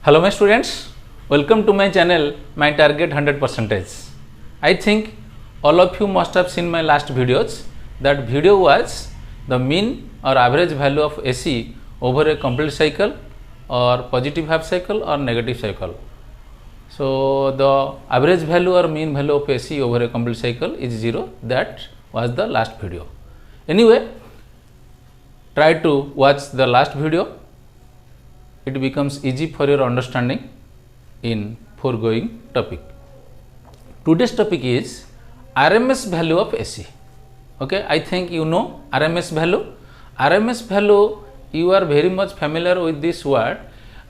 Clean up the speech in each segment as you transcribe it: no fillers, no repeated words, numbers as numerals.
Hello my students, welcome to my channel My Target 100%. I think all of you must have seen my last videos. That video was the mean or average value of AC over a complete cycle or positive half cycle or negative cycle. So the average value or mean value of AC over a complete cycle is 0. That was the last video. Anyway, try to watch the last video. It becomes easy for your understanding in foregoing topic. Today's topic is RMS value of AC. Okay, I think you know RMS value. RMS value, you are very much familiar with this word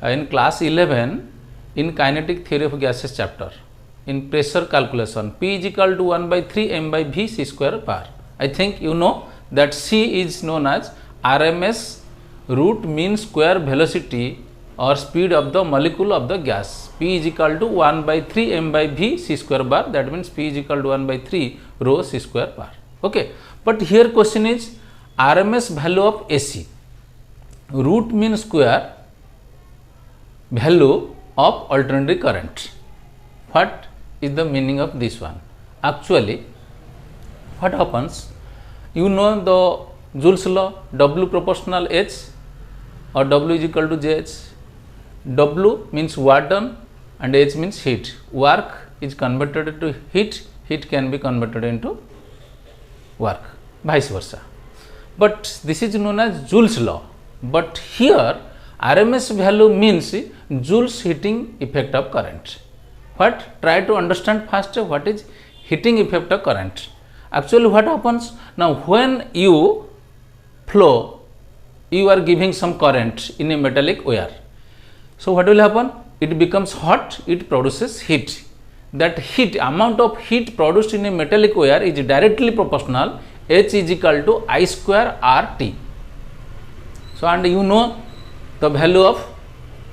in class 11 in kinetic theory of gases chapter. In pressure calculation, P is equal to 1 by 3 m by v c square bar. I think you know that C is known as RMS root mean square velocity or speed of the molecule of the gas. P is equal to 1 by 3 m by v c square bar. That means P is equal to 1 by 3 rho c square bar. Okay, but here question is RMS value of AC, root mean square value of alternating current. What is the meaning of this one? Actually, what happens? You know the Joule's law, W proportional H or W is equal to JH. W means work done and H means heat. Work is converted into heat, heat can be converted into work, vice versa. But this is known as Joule's law. But here RMS value means Joule's heating effect of current. What? Try to understand first what is heating effect of current. Actually what happens? Now when you flow, you are giving some current in a metallic wire. So what will happen? It becomes hot, it produces heat. That heat, amount of heat produced in a metallic wire is directly proportional H is equal to I square RT. So and you know the value of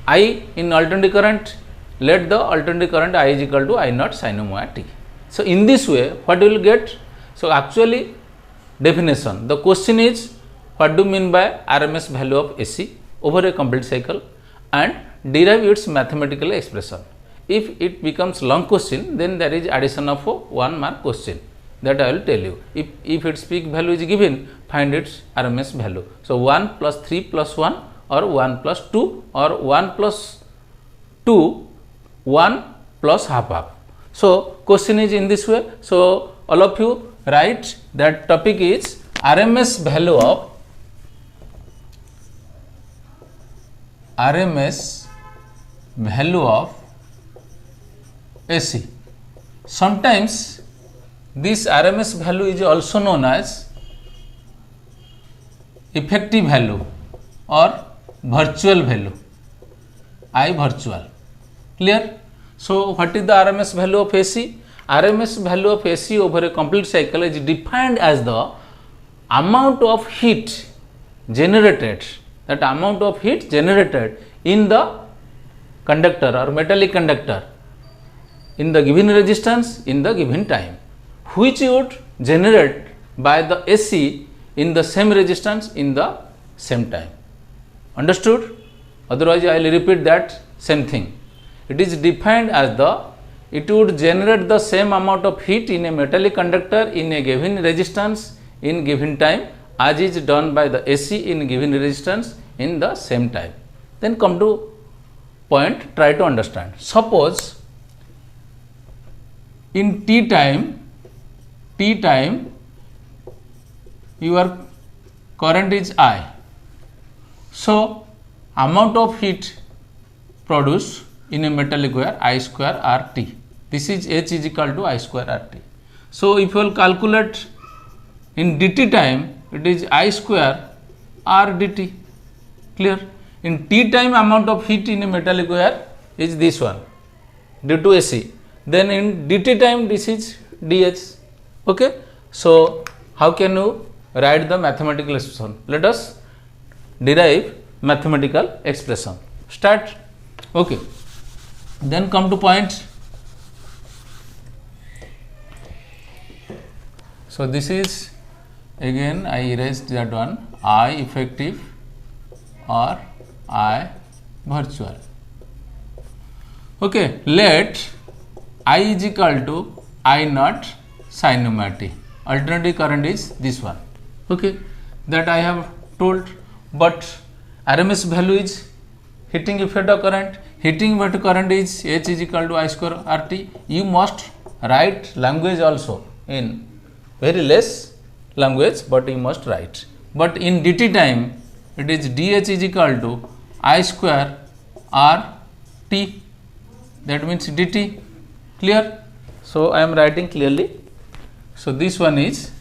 I in alternating current. Let the alternating current I is equal to I naught sin omega t. So in this way what we will get? So actually definition, the question is what do you mean by RMS value of AC over a complete cycle and derive its mathematical expression. If it becomes long question, then there is addition of a 1 mark question, that I will tell you. If its peak value is given, find its RMS value. So 1 plus 3 plus 1 or 1 plus 2 or 1 plus 2, 1 plus half. So question is in this way. So all of you write that topic is RMS value of AC. Sometimes this RMS value is also known as effective value or virtual value, I virtual. Clear? So what is the RMS value of AC? RMS value of AC over a complete cycle is defined as the amount of heat generated, that amount of heat generated in the conductor or metallic conductor in the given resistance in the given time, which would generate by the AC in the same resistance in the same time. Understood? Otherwise I will repeat that same thing. It is defined as it would generate the same amount of heat in a metallic conductor in a given resistance in given time as is done by the AC in given resistance in the same time. Then come to point, try to understand. Suppose in T time your current is I. So amount of heat produced in a metallic wire I square RT. This is H is equal to I square RT. So if you will calculate in dt time, it is I square R dt. Clear? In T time amount of heat in a metallic wire is this one due to AC. Then in dt time this is dH. Okay. So how can you write the mathematical expression? Let us derive mathematical expression. Start. Okay. Then come to point. So this is again I erased that one, I effective or I virtual. Okay, let I is equal to I naught sin omega t. Alternative current is this one. Okay, that I have told, but RMS value is heating effect of current. Heating effect of current is H is equal to I square RT. You must write language also in very less language, but you must write. But in dt time, it is dH is equal to I square RT. That means dt. Clear? So I am writing clearly. So this one is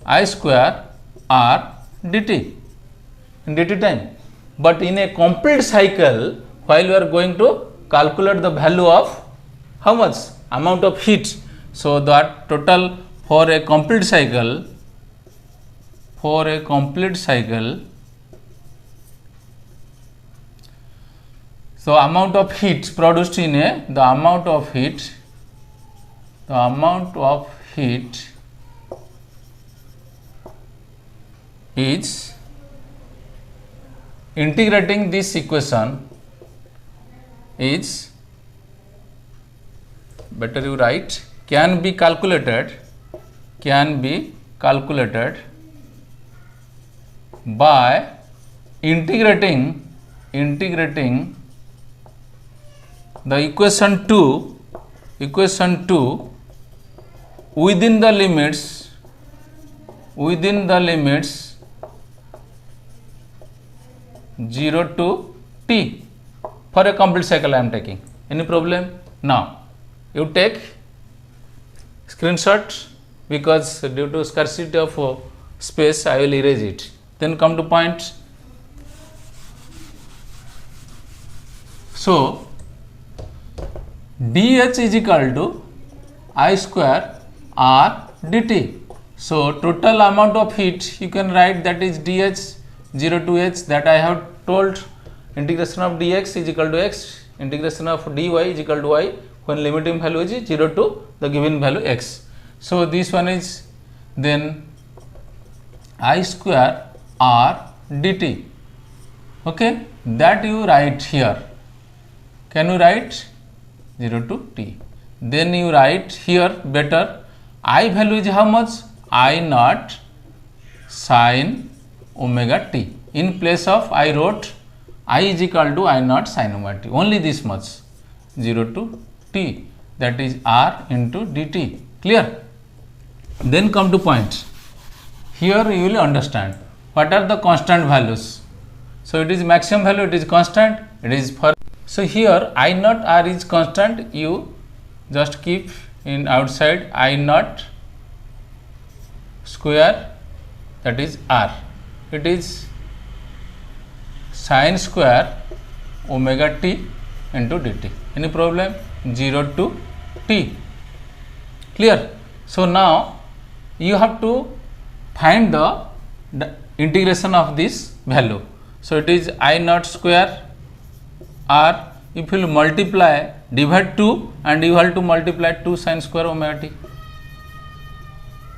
I square R dt in dt time. But in a complete cycle, while you are going to calculate the value of how much amount of heat, so that total for a complete cycle, so amount of heat produced in a, the amount of heat is integrating this equation is, better you write, can be calculated by integrating the equation 2 within the limits 0 to t for a complete cycle I am taking. Any problem? Now you take screenshot, because due to scarcity of space I will erase it. Then come to point. So dH is equal to I square R dt. So total amount of heat you can write, that is dH 0 to h, that I have told. Integration of dx is equal to x, integration of dy is equal to y when limiting value is 0 to the given value x. So this one is then I square R dt. Okay, that you write here. Can you write 0 to t? Then you write here better, I value is how much? I naught sin omega t. In place of I wrote I is equal to I naught sin omega t. Only this much, 0 to t, that is R into dt. Clear? Then come to point. Here you will understand what are the constant values. So it is maximum value, it is constant, it is for. So here I naught R is constant, you just keep in outside I naught square, that is R. It is sin square omega t into dt. Any problem? 0 to t. Clear? So now you have to find the integration of this value. So it is I naught square R. If you multiply, divide 2 and you have to multiply 2 sin square omega t,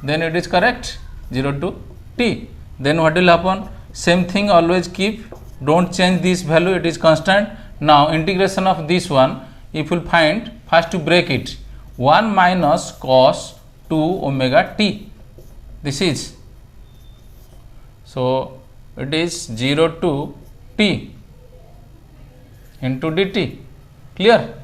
then it is correct, 0 to t. Then what will happen? Same thing, always keep, don't change this value, it is constant. Now integration of this one, if you find, first to break it, 1 minus cos 2 omega t, this is, so it is 0 to t into dt. Clear?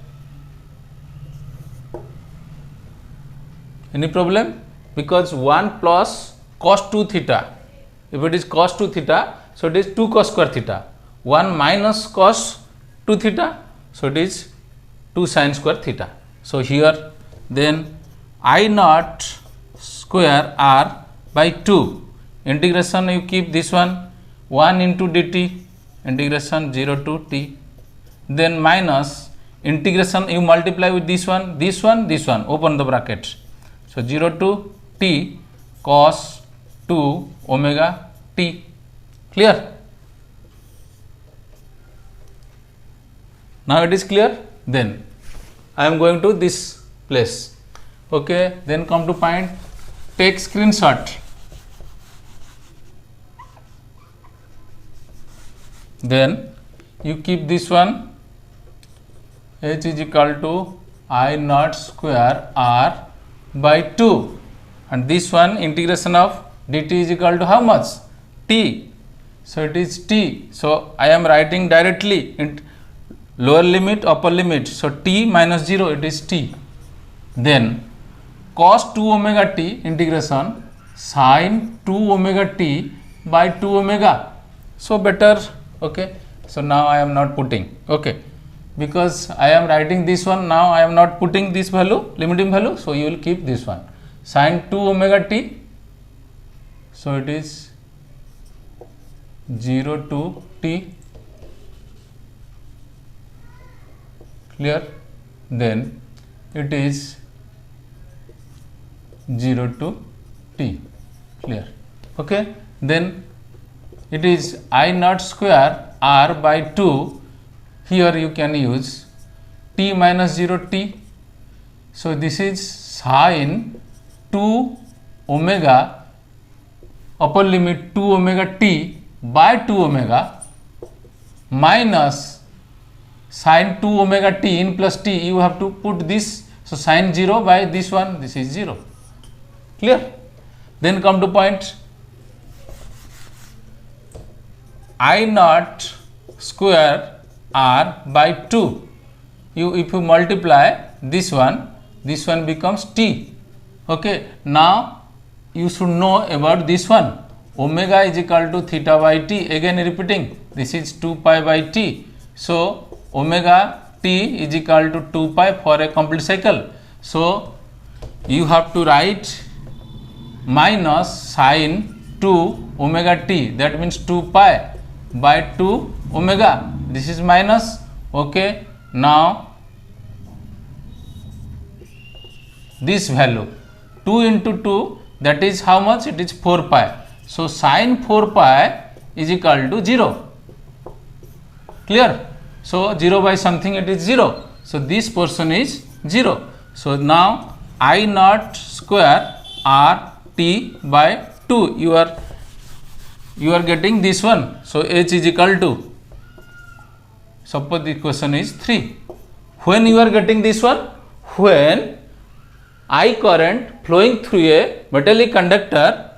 Any problem? Because 1 plus cos 2 theta, if it is cos 2 theta, so it is 2 cos square theta. 1 minus cos 2 theta, so it is 2 sin square theta. So here then I naught square R by 2, integration you keep this one, 1 into dt, integration 0 to t, then minus integration you multiply with this one, open the bracket. So 0 to t cos 2 omega t. Clear? Now it is clear. Then I am going to this place. Okay, then come to point, take screenshot. Then you keep this one h is equal to I naught square r by 2, and this one integration of dt is equal to how much? T. So it is t. So I am writing directly in lower limit, upper limit. So t minus 0, it is t. Then cos 2 omega t integration sin 2 omega t by 2 omega. So better. Okay. So now I am not putting. Okay. Because I am writing this one, now I am not putting this value, limiting value. So you will keep this one. Sin 2 omega t. So it is 0 to t. Clear? Then it is 0 to t. Clear? Okay. Then it is I naught square r by 2. Here you can use t minus 0 t. So this is sin 2 omega upper limit 2 omega t by 2 omega minus sin 2 omega t in plus t. You have to put this. So sin 0 by this one, this is 0. Clear? Then come to point. I naught square r by 2. If you multiply this one becomes t. Okay. Now you should know about this one. Omega is equal to theta by t. Again repeating, this is 2 pi by t. So omega t is equal to 2 pi for a complete cycle. So you have to write minus sin 2 omega t, that means 2 pi by 2 omega. This is minus. Okay. Now this value 2 into 2, that is how much? It is 4 pi. So sin 4 pi is equal to 0. Clear? So 0 by something, it is 0. So this portion is 0. So now I naught square r t by 2. You are getting this one. So h is equal to, suppose the question is 3. When you are getting this one? When I current flowing through a metallic conductor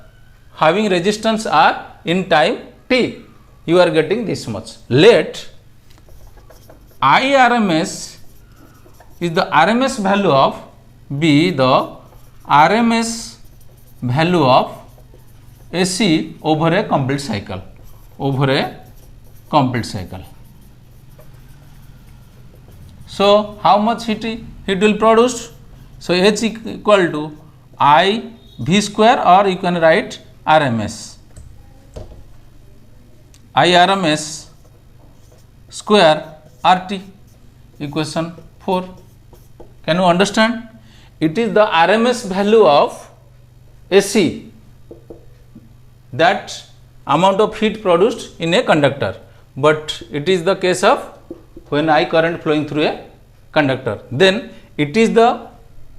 having resistance R in time t. You are getting this much. Let IRMS is the RMS value of be the RMS value of AC over a complete cycle. Over a complete cycle. So how much heat will produce? So H equal to I V square, or you can write RMS. IRMS square RT, equation 4. Can you understand? It is the RMS value of AC, that amount of heat produced in a conductor, but it is the case of when I current flowing through a conductor. Then it is the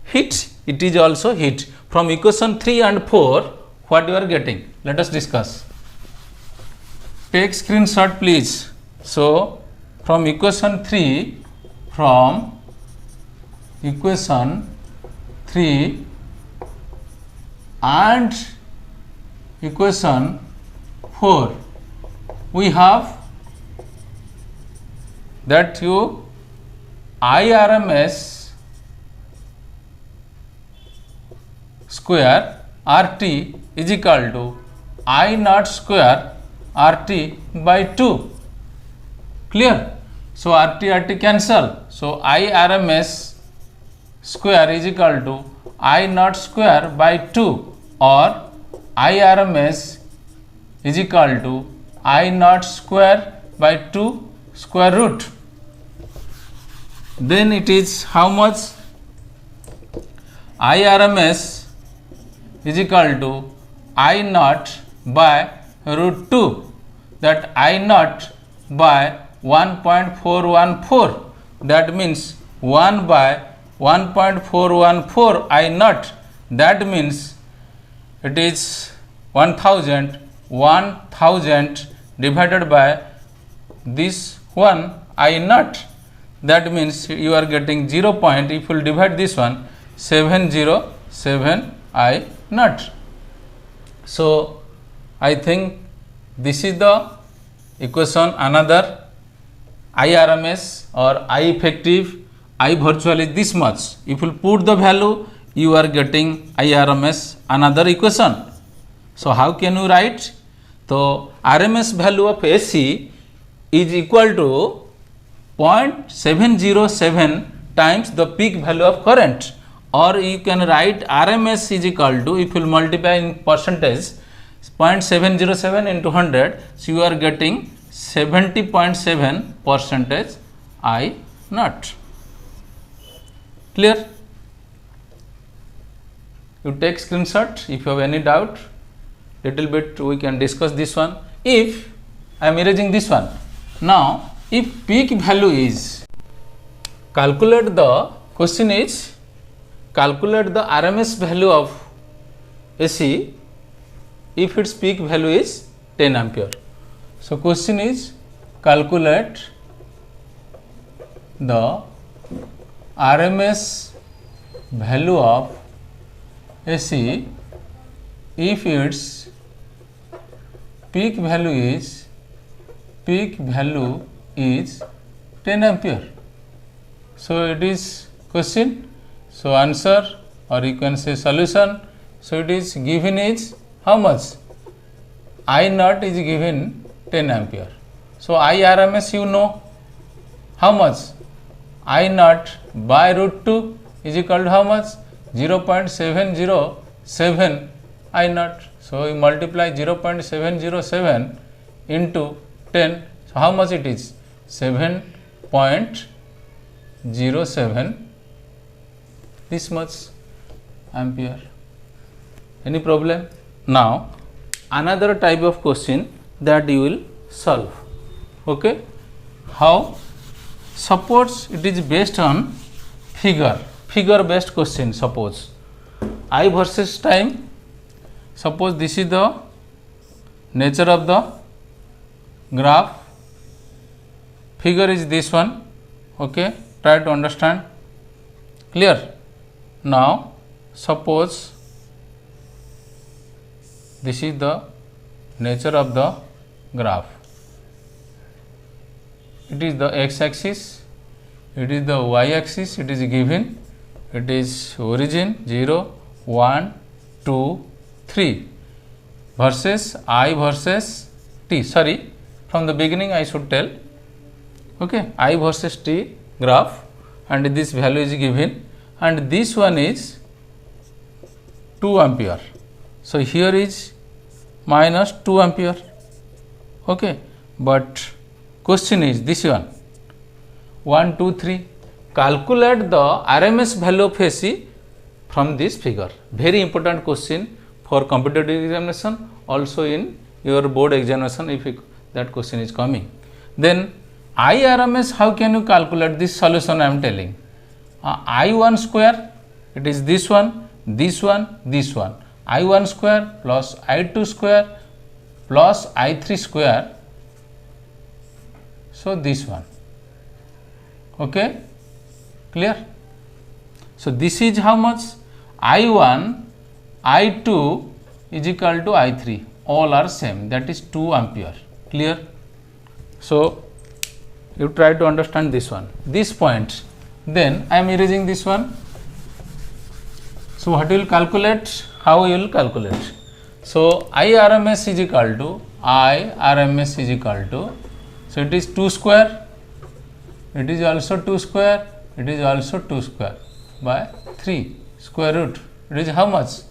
heat, it is also heat. From equation 3 and 4, what you are getting? Let us discuss. Take screenshot please. So from equation 3 and equation 4, we have that you IRMS square RT is equal to I naught square RT by 2. Clear? So RT cancel. So IRMS square is equal to I naught square by 2, or IRMS is equal to I naught square by 2 square root. Then it is how much? IRMS is equal to I naught by root 2, that I naught by 1.414, that means 1 by 1.414 I naught, that means it is 1000 divided by this one I naught, that means you are getting 0 point. If you will divide this one, 707 I naught. So I think this is the equation. Another I RMS or I effective, I virtual is this much. If you put the value, you are getting I RMS, another equation. So how can you write? So RMS value of AC is equal to 0.707 times the peak value of current, or you can write RMS is equal to, if you multiply in percentage, 0.707 into 100, so you are getting 70.7 percentage I naught. Clear? You take screenshot. If you have any doubt, little bit we can discuss this one. If I am erasing this one, now if peak value is, calculate the, question is calculate the RMS value of AC if its peak value is 10 ampere. So question is calculate the RMS value of AC if its peak value is 10 ampere. So it is question. So answer, or you can say solution. So it is given is how much? I naught is given 10 ampere. So I RMS you know how much? I naught by root 2 is equal to how much? 0.707 I naught. So you multiply 0.707 into 10. So how much it is? 7.07 this much ampere. Any problem? Now another type of question that you will solve. Okay, how? Suppose it is based on figure based question. Suppose I versus time. Suppose this is the nature of the graph, figure is this one. Okay, try to understand. Clear? Now suppose this is the nature of the graph. It is the x axis, it is the y axis, it is given, it is origin 0, 1, 2, 3 versus I versus t. Sorry, from the beginning I should tell. Okay, I versus t graph, and this value is given, and this one is 2 ampere. So here is minus 2 ampere. Okay, but question is this one 1, 2, 3. Calculate the RMS value of AC from this figure. Very important question for competitive examination, also in your board examination if that question is coming. Then I RMS, how can you calculate this solution? I am telling I1 square, it is this one, this one, this one. I1 square plus I2 square plus I3 square. So this one. Okay, clear? So this is how much? I1, I2 is equal to I3, all are same, that is 2 ampere. Clear? So you try to understand this one, this point. Then I am erasing this one. So what you will calculate? How you will calculate? So I RMS is equal to so it is 2 square, it is also 2 square, it is also 2 square by 3 square root. It is how much?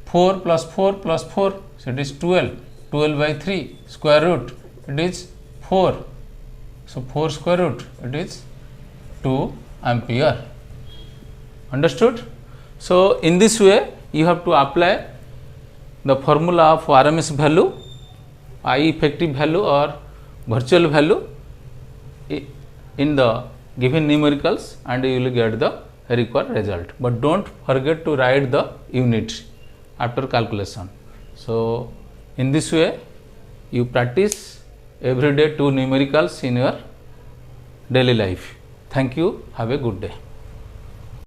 4 plus 4 plus 4, so it is 12. 12 by 3 square root, it is 4. So 4 square root, it is 2 ampere. Understood? So in this way you have to apply the formula of RMS value, I effective value or virtual value in the given numericals, and you will get the required result. But don't forget to write the unit after calculation. So in this way you practice every day 2 numericals in your daily life. Thank you. Have a good day.